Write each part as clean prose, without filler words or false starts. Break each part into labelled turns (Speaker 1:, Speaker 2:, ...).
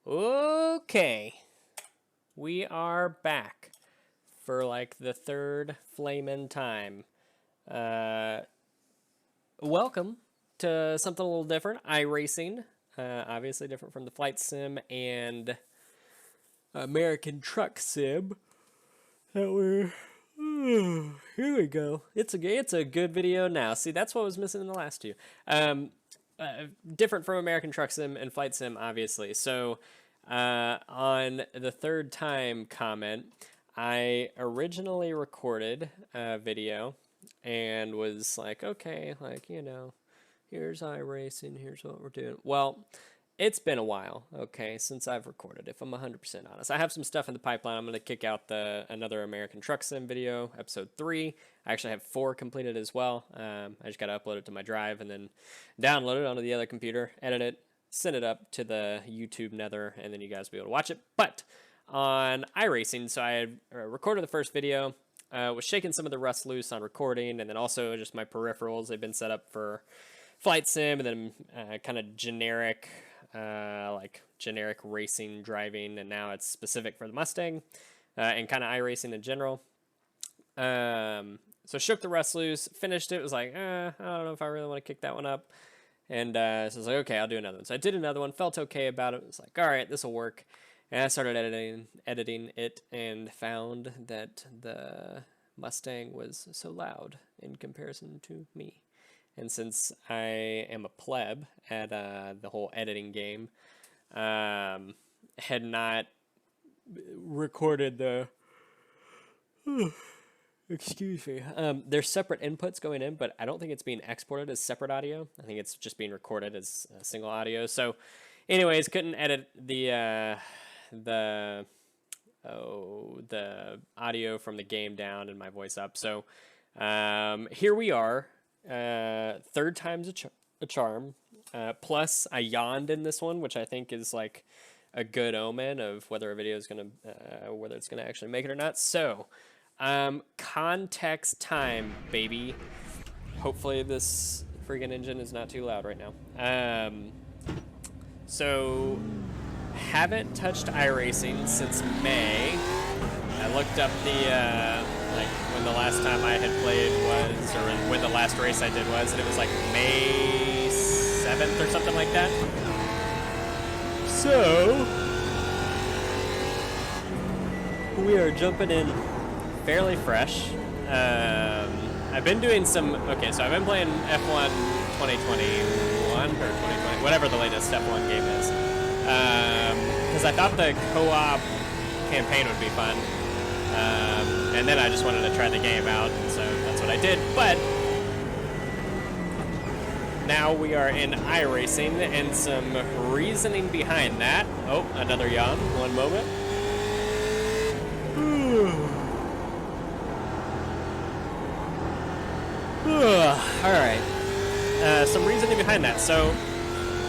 Speaker 1: Okay, we are back for like the third flamin' time. Welcome to something a little different. iRacing, obviously different from the flight sim and American truck sim. That we're here we go. It's a good video now. See, that's what was missing in the last two. Different from American Truck Sim and Flight Sim, obviously. So, on the third time comment, I originally recorded a video and was like, okay, like, here's iRacing, here's what we're doing. Well, it's been a while, okay, since I've recorded, if I'm 100% honest. I have some stuff in the pipeline. I'm going to kick out another American Truck Sim video, episode 3. I actually have 4 completed as well. I just got to upload it to my drive and then download it onto the other computer, edit it, send it up to the YouTube nether, and then you guys will be able to watch it. But on iRacing, so I had recorded the first video, was shaking some of the rust loose on recording, and then also just my peripherals. They've been set up for Flight Sim, and then kind of generic racing driving, and now it's specific for the Mustang and kind of iRacing in general. So shook the rust loose, finished it, was like, I don't know if I really want to kick that one up. And so I was like, okay, I'll do another one. So I did another one, felt okay about it. It was like, all right, this will work. And I started editing it and found that the Mustang was so loud in comparison to me. And since I am a pleb at the whole editing game, had not recorded the... excuse me. There's separate inputs going in, but I don't think it's being exported as separate audio. I think it's just being recorded as single audio. So anyways, couldn't edit the audio from the game down and my voice up. So here we are. Third time's a charm. Plus, I yawned in this one, which I think is like a good omen of whether a video is whether it's gonna actually make it or not. So, context time, baby. Hopefully, this friggin' engine is not too loud right now. So, haven't touched iRacing since May. I looked up like when the last time I had played was, or when the last race I did was, and it was like May 7th or something like that. So we are jumping in fairly fresh. I've been doing some, okay, so I've been playing F1 2021 or 2020, whatever the latest F1 game is. Because I thought the co-op campaign would be fun. And then I just wanted to try the game out, and so that's what I did. But now we are in iRacing, and some reasoning behind that. Oh, another yawn. One moment. All right. Some reasoning behind that. So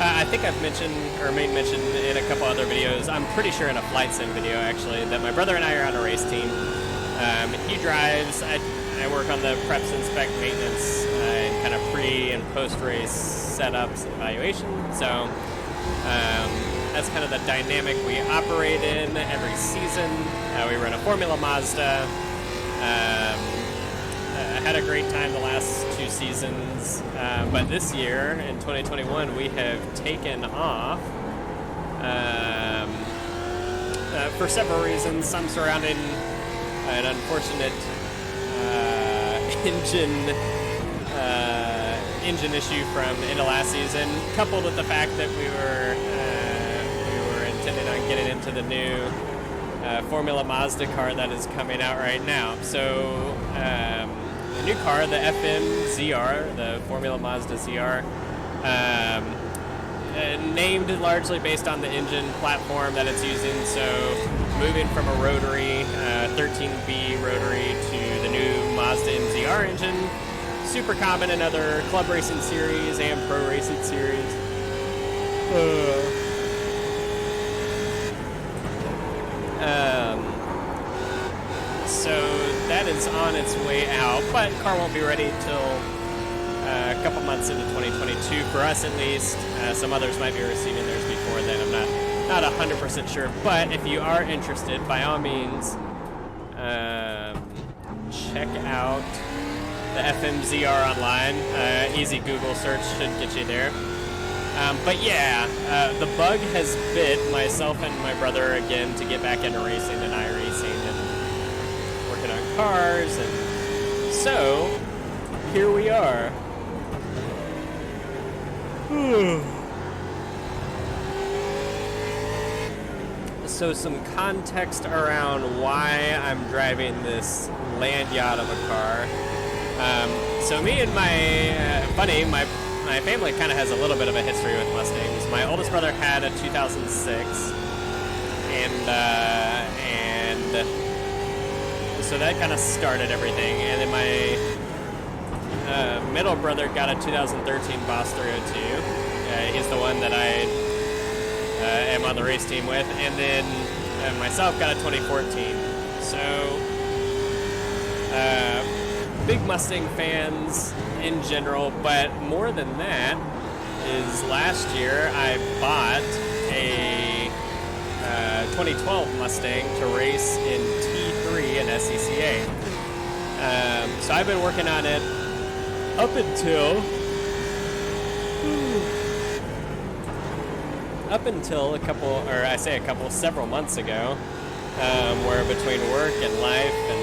Speaker 1: I think I've mentioned, or made mention in a couple other videos, I'm pretty sure in a Flight Sim video actually, that my brother and I are on a race team. He drives, I work on the preps, inspect, maintenance, and kind of pre and post-race setups and evaluation. So that's kind of the dynamic we operate in every season. We run a Formula Mazda. I had a great time the last 2 seasons, but this year, in 2021, we have taken off for several reasons, some surrounding an unfortunate engine issue from the end of last season, coupled with the fact that we were intending on getting into the new Formula Mazda car that is coming out right now. So the new car, the ZR, the Formula Mazda ZR, named largely based on the engine platform that it's using. So moving from a rotary 13B rotary to the new Mazda MZR engine, super common in other club racing series and pro racing series. So that is on its way out, but car won't be ready till a couple months into 2022 for us at least. Some others might be receiving theirs before then. I'm not not 100% sure, but if you are interested, by all means, check out the FMZR online. Easy Google search should get you there. But yeah, the bug has bit myself and my brother again to get back into racing and iRacing and working on cars, and so here we are. So some context around why I'm driving this land yacht of a car. So me and my family kind of has a little bit of a history with Mustangs. My oldest brother had a 2006, and so that kind of started everything. And then my middle brother got a 2013 Boss 302. He's the one that I am on the race team with, and then myself got a 2014. So big Mustang fans in general, but more than that is last year I bought a 2012 Mustang to race in T3 and SCCA. So I've been working on it up until several months ago, where between work and life and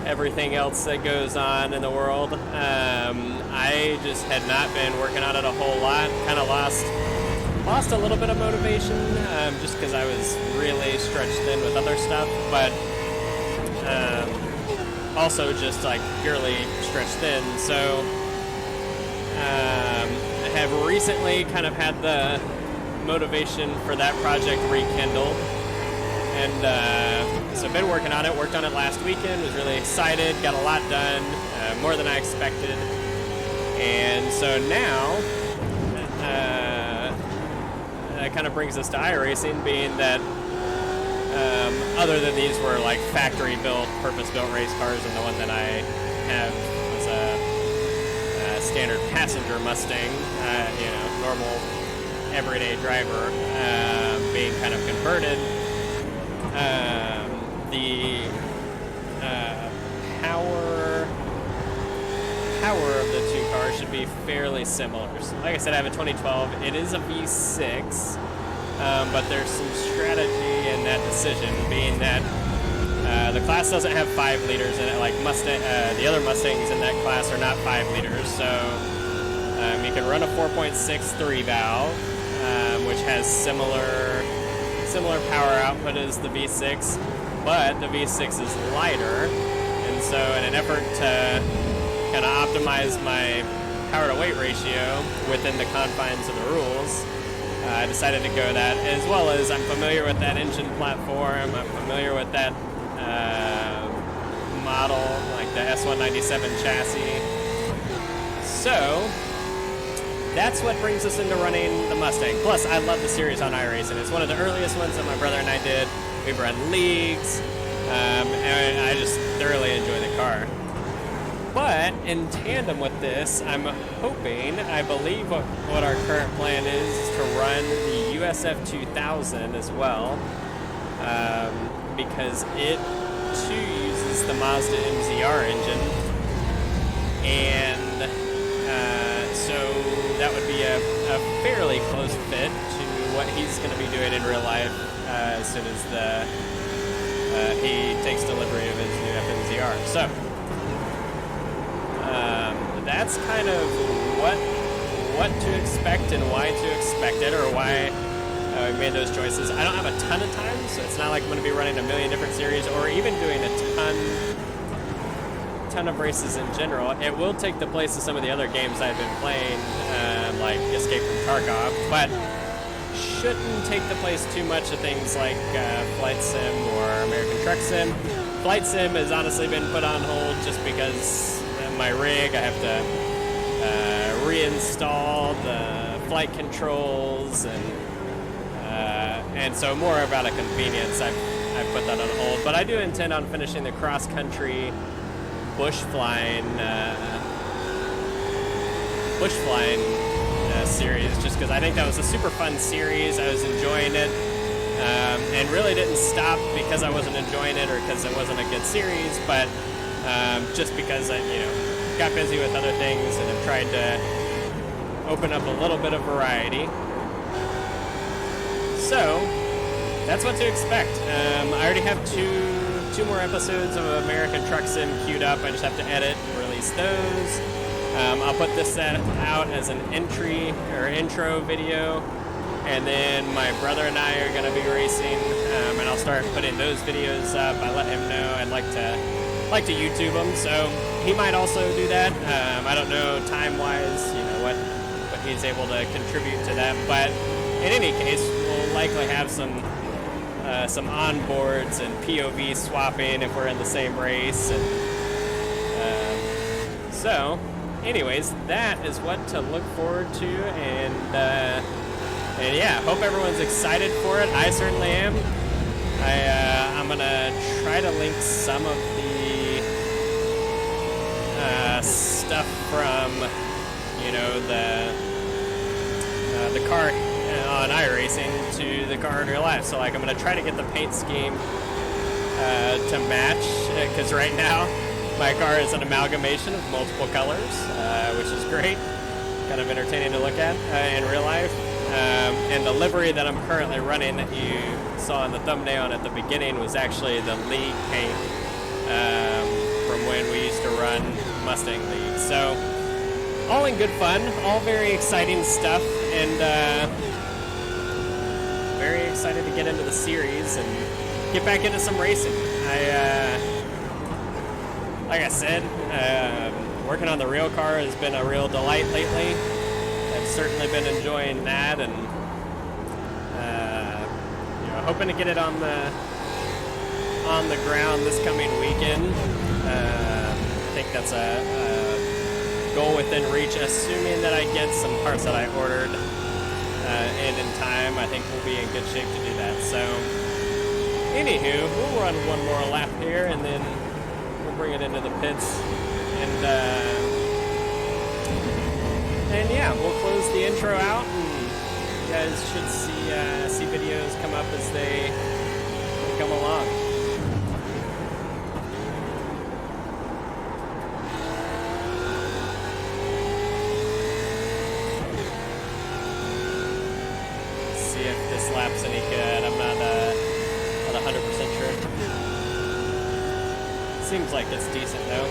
Speaker 1: everything else that goes on in the world, I just had not been working on it a whole lot. Kind of lost a little bit of motivation, just because I was really stretched thin with other stuff, but also just like purely stretched thin. So I have recently kind of had the motivation for that project rekindled, and so I've been working on it. Worked on it last weekend, was really excited, got a lot done, more than I expected. And so now that kind of brings us to iRacing, being that other than these were like factory built, purpose built race cars, and the one that I have was a standard passenger Mustang, normal everyday driver, being kind of converted. The power of the two cars should be fairly similar. So like I said, I have a 2012. It is a V6, but there's some strategy in that decision, being that the class doesn't have 5 liters in it. Like the other Mustangs in that class are not 5 liters. So you can run a 4.63 valve, which has similar power output as the V6, but the V6 is lighter, and so in an effort to kind of optimize my power to weight ratio within the confines of the rules, I decided to go that, as well as I'm familiar with that engine platform, I'm familiar with that model, like the S197 chassis. So that's what brings us into running the Mustang. Plus, I love the series on iRacing. It's one of the earliest ones that my brother and I did. We've run leagues, and I just thoroughly enjoy the car. But in tandem with this, I'm hoping, I believe what our current plan is to run the USF 2000 as well, because it too uses the Mazda MZR engine, and so that would be a fairly close fit to what he's going to be doing in real life as soon as he takes delivery of his new FMZR. So that's kind of what to expect and why to expect it, or why we made those choices. I don't have a ton of time, so it's not like I'm going to be running a million different series or even doing a ton of races in general. It will take the place of some of the other games I've been playing, like Escape from Tarkov, but shouldn't take the place too much of things like Flight Sim or American Truck Sim. Flight Sim has honestly been put on hold just because my rig, I have to reinstall the flight controls, and so more about a convenience, I've put that on hold. But I do intend on finishing the cross-country bush flying series, just because I think that was a super fun series. I was enjoying it, and really didn't stop because I wasn't enjoying it or because it wasn't a good series, but just because I, got busy with other things and have tried to open up a little bit of variety. So that's what to expect. I already have two more episodes of American Truck Sim queued up. I just have to edit and release those. I'll put this out as an intro video, and then my brother and I are going to be racing, and I'll start putting those videos up. I let him know I'd like to YouTube them, so he might also do that. I don't know time-wise, what he's able to contribute to that, but in any case, we'll likely have some onboards and POV swapping if we're in the same race, and so anyways, that is what to look forward to, and yeah, hope everyone's excited for it. I certainly am. I'm gonna try to link some of the stuff from the car on iRacing to the car in real life. So like, I'm gonna try to get the paint scheme to match, because right now my car is an amalgamation of multiple colors, which is great, kind of entertaining to look at in real life. And the livery that I'm currently running that you saw in the thumbnail at the beginning was actually the league paint from when we used to run Mustang League. So all in good fun, all very exciting stuff, and very excited to get into the series and get back into some racing. Like I said, working on the real car has been a real delight lately. I've certainly been enjoying that, and hoping to get it on the ground this coming weekend. I think that's a goal within reach, assuming that I get some parts that I ordered in time. I think we'll be in good shape to do that. So anywho, we'll run one more lap here, and then we'll bring it into the pits, and yeah, we'll close the intro out, and you guys should see videos come up as they come along. See if this lap's any good. I'm not 100% sure. Seems like it's decent though.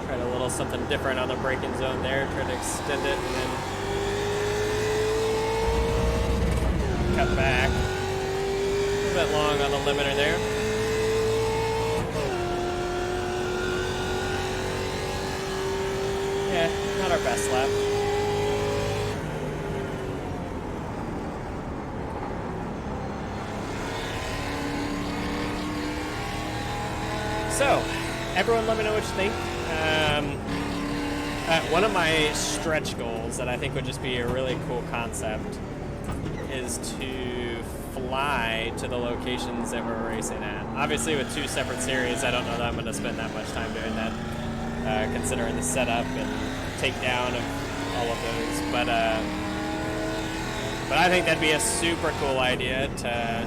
Speaker 1: Tried a little something different on the braking zone there. Try to extend it and then cut back. A little bit long on the limiter there. Yeah, not our best lap. So, everyone let me know what you think. One of my stretch goals that I think would just be a really cool concept is to fly to the locations that we're racing at. Obviously with two separate series, I don't know that I'm going to spend that much time doing that, considering the setup and takedown of all of those. But I think that'd be a super cool idea to,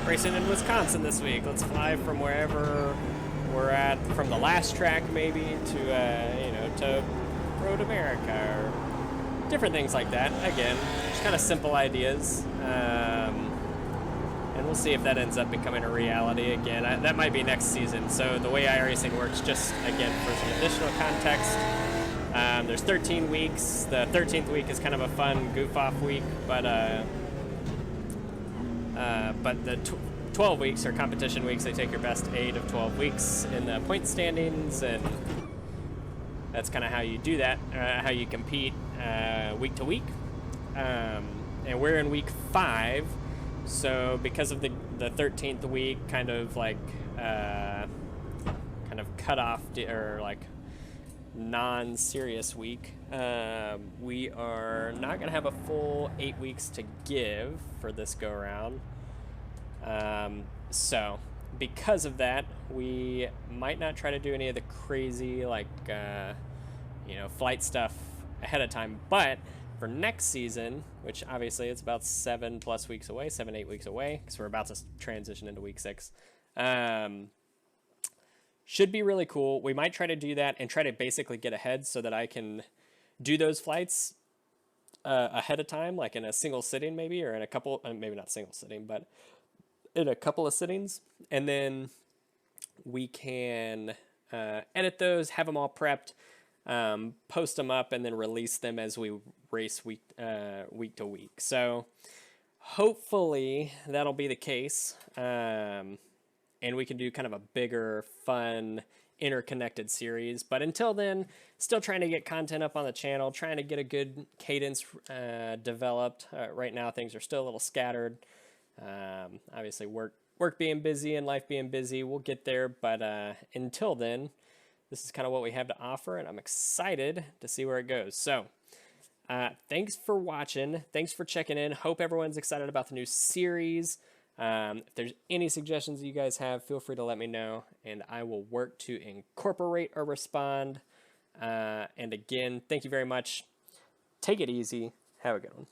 Speaker 1: racing in Wisconsin this week. Let's fly from wherever we're at, from the last track maybe to Road America or different things like that. Again, just kind of simple ideas. And we'll see if that ends up becoming a reality again. That might be next season. So the way iRacing works, just again for some additional context, there's 13 weeks. The 13th week is kind of a fun goof-off week, but the 12 weeks are competition weeks. They take your best 8 of 12 weeks in the point standings, and that's kind of how you do that, how you compete week to week. And we're in week 5, so because of the 13th week kind of like cut off or like non-serious week. We are not going to have a full 8 weeks to give for this go around. So because of that, we might not try to do any of the crazy flight stuff ahead of time. But for next season, which obviously it's about 7+ weeks away, 7-8 weeks away, because we're about to transition into week 6. Should be really cool. We might try to do that and try to basically get ahead so that I can do those flights ahead of time, like in a single sitting maybe, or in a couple, maybe not single sitting, but in a couple of sittings. And then we can edit those, have them all prepped, post them up, and then release them as we race week to week. So hopefully that'll be the case. And we can do kind of a bigger, fun, interconnected series. But until then, still trying to get content up on the channel, trying to get a good cadence developed. Right now, things are still a little scattered. Obviously, work being busy and life being busy, we'll get there. But until then, this is kind of what we have to offer, and I'm excited to see where it goes. So thanks for watching. Thanks for checking in. Hope everyone's excited about the new series. If there's any suggestions you guys have, feel free to let me know, and I will work to incorporate or respond. And again, thank you very much. Take it easy. Have a good one.